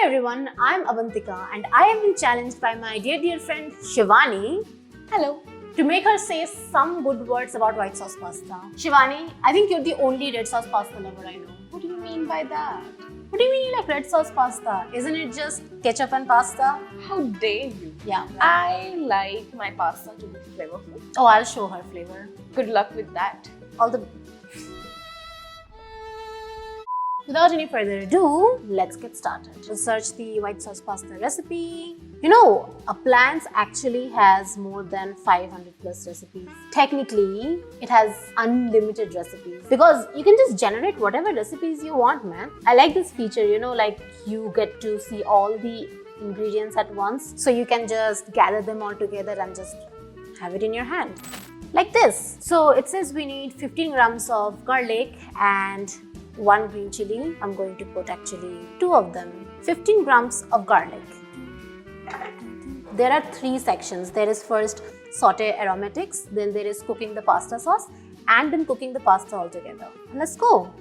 Hi everyone, I'm Avantika and I have been challenged by my dear friend Shivani. Hello. To make her say some good words about white sauce pasta. Shivani, I think you're the only red sauce pasta lover I know. What do you mean by that? What do you mean you like red sauce pasta? Isn't it just ketchup and pasta? How dare you? Yeah. I like my pasta to be flavorful. Oh, I'll show her flavor. Good luck with that. All the... Without any further ado, let's get started. We'll search the white sauce pasta recipe. You know, UpAI actually has more than 500 plus recipes. Technically, it has unlimited recipes because you can just generate whatever recipes you want, man. I like this feature, you know, like you get to see all the ingredients at once. So you can just gather them all together and just have it in your hand. Like this. So it says we need 15 grams of garlic and 1 green chili. I'm going to put actually 2 of them. 15 grams of garlic. There are 3 sections. There is first saute aromatics, then there is cooking the pasta sauce, and then cooking the pasta altogether. Let's go.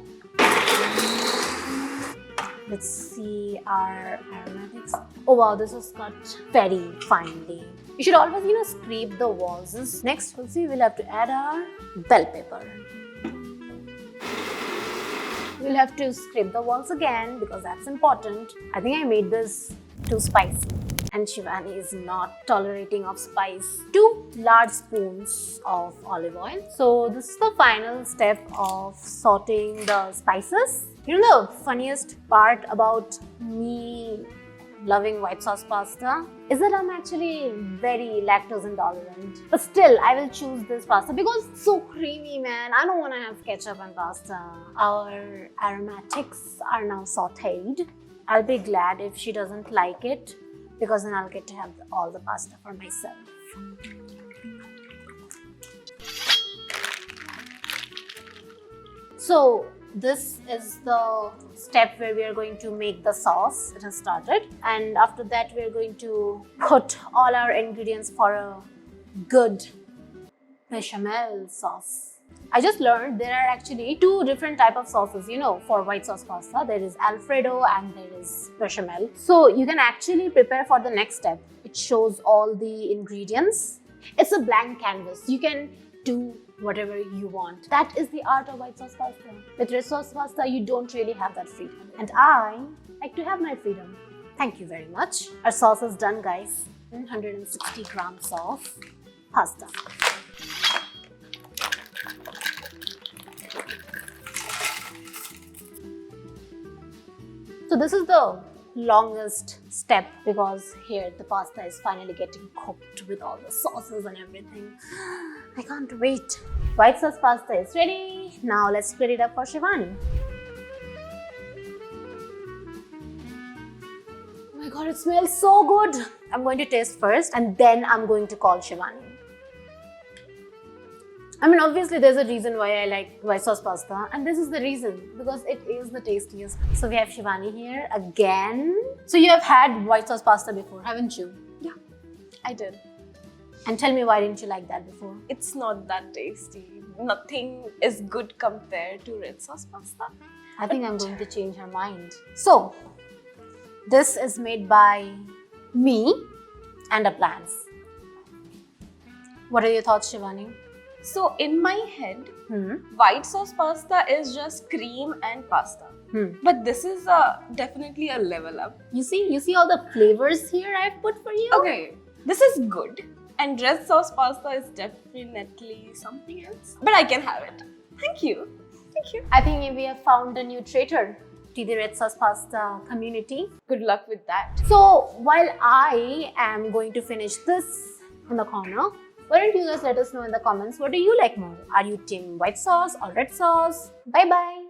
Let's see our aromatics. Oh wow, this was cut very finely. You should always, scrape the walls. Next, we'll have to add our bell pepper. We'll have to scrape the walls again because that's important. I think I made this too spicy and Shivani is not tolerating of spice. 2 large spoons of olive oil. So this is the final step of sauteing the spices. You know the funniest part about me loving white sauce pasta is that I'm actually very lactose intolerant. But still, I will choose this pasta because it's so creamy, man. I don't want to have ketchup and pasta. Our aromatics are now sauteed. I'll be glad if she doesn't like it because then I'll get to have all the pasta for myself. So this is the step where we are going to make the sauce. It has started, and after that we are going to put all our ingredients for a good bechamel sauce. I just learned there are actually 2 different types of sauces, for white sauce pasta. There is Alfredo and there is bechamel. So you can actually prepare for the next step. It shows all the ingredients. It's a blank canvas. You can do whatever you want. That is the art of white sauce pasta. With red sauce pasta, you don't really have that freedom. And I like to have my freedom. Thank you very much. Our sauce is done, guys. 160 grams of pasta. So this is the longest step because here the pasta is finally getting cooked with all the sauces and everything. I can't wait. White sauce pasta is ready. Now let's split it up for Shivani. Oh my god, it smells so good. I'm going to taste first and then I'm going to call Shivani. I mean, obviously there's a reason why I like white sauce pasta, and this is the reason because it is the tastiest. So we have Shivani here again. So you have had white sauce pasta before, haven't you? Yeah, I did. And tell me, why didn't you like that before? It's not that tasty. Nothing is good compared to red sauce pasta. I think I'm going to change her mind. So, this is made by me and UpAI. What are your thoughts, Shivani? So in my head, white sauce pasta is just cream and pasta. But this is definitely a level up. You see all the flavors here I've put for you? Okay, this is good. And red sauce pasta is definitely something else. But I can have it. Thank you. Thank you. I think we have found a new traitor to the red sauce pasta community. Good luck with that. So while I am going to finish this in the corner, why don't you guys let us know in the comments, what do you like more? Are you team white sauce or red sauce? Bye bye.